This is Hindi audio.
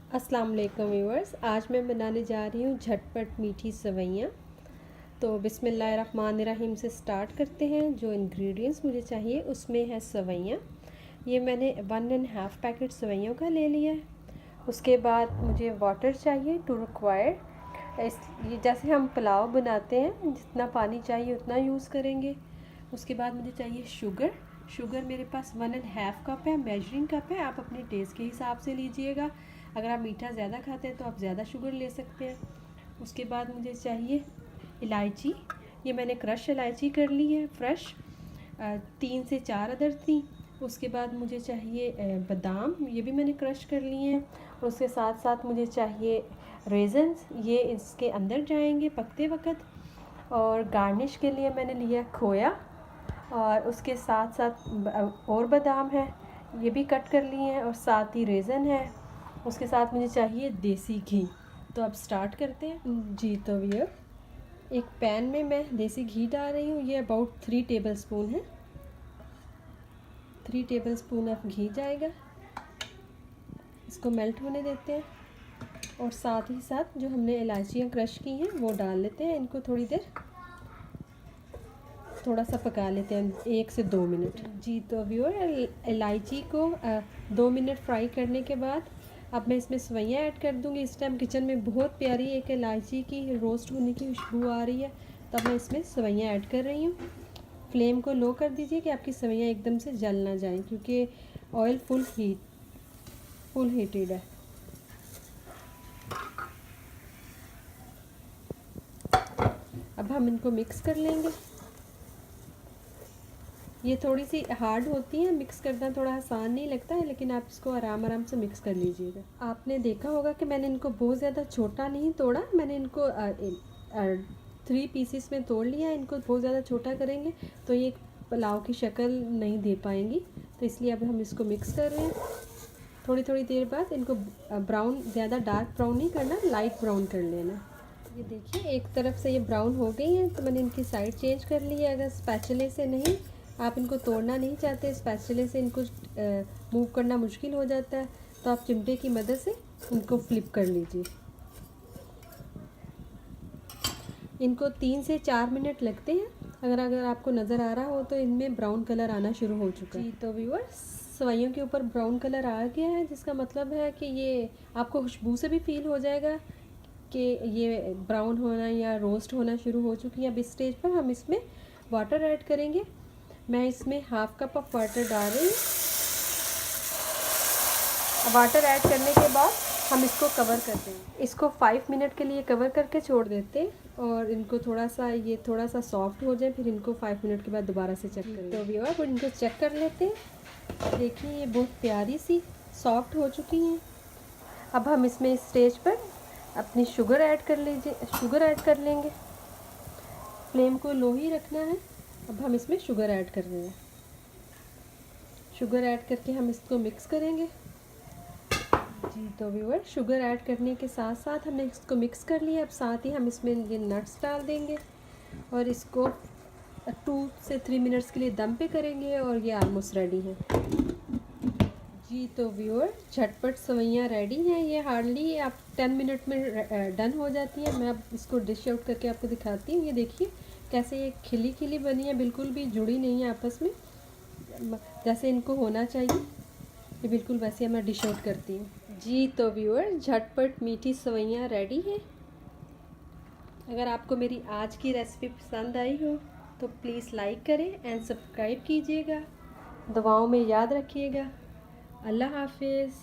अस्सलाम वालेकुम व्यूअर्स। आज मैं बनाने जा रही हूँ झटपट मीठी सेवइयाँ। तो बिस्मिल्लाहिर्रहमानिर्रहीम से स्टार्ट करते हैं। जो इंग्रेडिएंट्स मुझे चाहिए उसमें है सेवइयाँ। ये मैंने 1.5 पैकेट सेवइयों का ले लिया है। उसके बाद मुझे वाटर चाहिए टू रिक्वायर्ड। ये जैसे हम पुलाव बनाते हैं, जितना पानी चाहिए उतना यूज़ करेंगे। उसके बाद मुझे चाहिए शुगर मेरे पास 1.5 कप है, मेजरिंग कप है। आप अपने टेस्ट के हिसाब से लीजिएगा। अगर आप मीठा ज़्यादा खाते हैं तो आप ज़्यादा शुगर ले सकते हैं। उसके बाद मुझे चाहिए इलायची। ये मैंने क्रश इलायची कर ली है फ्रेश, 3 से 4 अदर थी। उसके बाद मुझे चाहिए बादाम, ये भी मैंने क्रश कर लिए हैं। और उसके साथ साथ मुझे चाहिए रेजन्स, ये इसके अंदर जाएंगे पकते वक्त। और गार्निश के लिए मैंने लिया खोया, और उसके साथ साथ और बादाम है, ये भी कट कर लिए हैं, और साथ ही रेज़न है। उसके साथ मुझे चाहिए देसी घी। तो अब स्टार्ट करते हैं जी। तो ये एक पैन में मैं देसी घी डाल रही हूँ। ये अबाउट 3 टेबल स्पून है। 3 टेबल स्पून ऑफ घी जाएगा। इसको मेल्ट होने देते हैं, और साथ ही साथ जो हमने इलायचियाँ क्रश की हैं वो डाल लेते हैं। इनको थोड़ी देर थोड़ा सा पका लेते हैं, 1 से 2 मिनट जी। तो व्यूअर, इलायची को 2 मिनट फ्राई करने के बाद अब मैं इसमें सेवइयाँ ऐड कर दूंगी। इस टाइम किचन में बहुत प्यारी एक इलायची की रोस्ट होने की खुशबू आ रही है। तब मैं इसमें सेवइयाँ ऐड कर रही हूँ। फ्लेम को लो कर दीजिए कि आपकी सेवइयाँ एकदम से जल ना जाएं, क्योंकि ऑयल फुल हीटेड है। अब हम इनको मिक्स कर लेंगे। ये थोड़ी सी हार्ड होती है, मिक्स करना थोड़ा आसान नहीं लगता है, लेकिन आप इसको आराम आराम से मिक्स कर लीजिएगा। आपने देखा होगा कि मैंने इनको बहुत ज़्यादा छोटा नहीं तोड़ा, मैंने इनको 3 पीसेस में तोड़ लिया। इनको बहुत ज़्यादा छोटा करेंगे तो ये पुलाव की शक्ल नहीं दे पाएंगी, तो इसलिए अब हम इसको मिक्स कर रहे हैं। थोड़ी थोड़ी देर बाद इनको ब्राउन, ज़्यादा डार्क ब्राउन नहीं करना, लाइट ब्राउन कर लेना। ये देखिए, एक तरफ से ये ब्राउन हो गई है तो मैंने इनकी साइड चेंज कर ली है। अगर स्पैचुले से नहीं, आप इनको तोड़ना नहीं चाहते, स्पैचुले से इनको मूव करना मुश्किल हो जाता है, तो आप चिमटे की मदद से इनको फ्लिप कर लीजिए। इनको 3 से 4 मिनट लगते हैं। अगर आपको नज़र आ रहा हो तो इनमें ब्राउन कलर आना शुरू हो चुका है जी। तो व्यूअर्स, सेवइयों के ऊपर ब्राउन कलर आ गया है, जिसका मतलब है कि ये आपको खुशबू से भी फील हो जाएगा कि ये ब्राउन होना या रोस्ट होना शुरू हो चुकी है। अब इस स्टेज पर हम इसमें वाटर ऐड करेंगे। मैं इसमें 1/2 कप ऑफ वाटर डाल रही हूँ। वाटर ऐड करने के बाद हम इसको कवर कर देंगे। इसको 5 मिनट के लिए कवर करके छोड़ देते हैं, और इनको थोड़ा सा सॉफ्ट हो जाए, फिर इनको 5 मिनट के बाद दोबारा से चेक करेंगे। तो व्यूअर, इनको चेक कर लेते हैं। देखिए, ये बहुत प्यारी सी सॉफ्ट हो चुकी हैं। अब हम इसमें इस स्टेज पर अपनी शुगर ऐड कर लेंगे। फ्लेम को लो ही रखना है। अब हम इसमें शुगर ऐड कर रहे हैं। शुगर ऐड करके हम इसको मिक्स करेंगे जी। तो व्यूअर, शुगर ऐड करने के साथ साथ हमने इसको मिक्स कर लिया। अब साथ ही हम इसमें ये नट्स डाल देंगे, और इसको 2 से 3 मिनट्स के लिए दम पे करेंगे, और ये ऑलमोस्ट रेडी है जी। तो व्यूअर, झटपट सेवइयाँ रेडी हैं। ये हार्डली आप 10 मिनट में डन हो जाती है। मैं अब इसको डिश आउट करके आपको दिखाती हूँ। ये देखिए कैसे ये खिली खिली बनी है, बिल्कुल भी जुड़ी नहीं है आपस में, जैसे इनको होना चाहिए। ये बिल्कुल वैसे मैं डिश आउट करती हूँ जी। तो व्यूअर, झटपट मीठी सेवइयाँ रेडी हैं। अगर आपको मेरी आज की रेसिपी पसंद आई हो तो प्लीज़ लाइक करें एंड सब्सक्राइब कीजिएगा। दुआओं में याद रखिएगा। अल्लाह हाफिज़।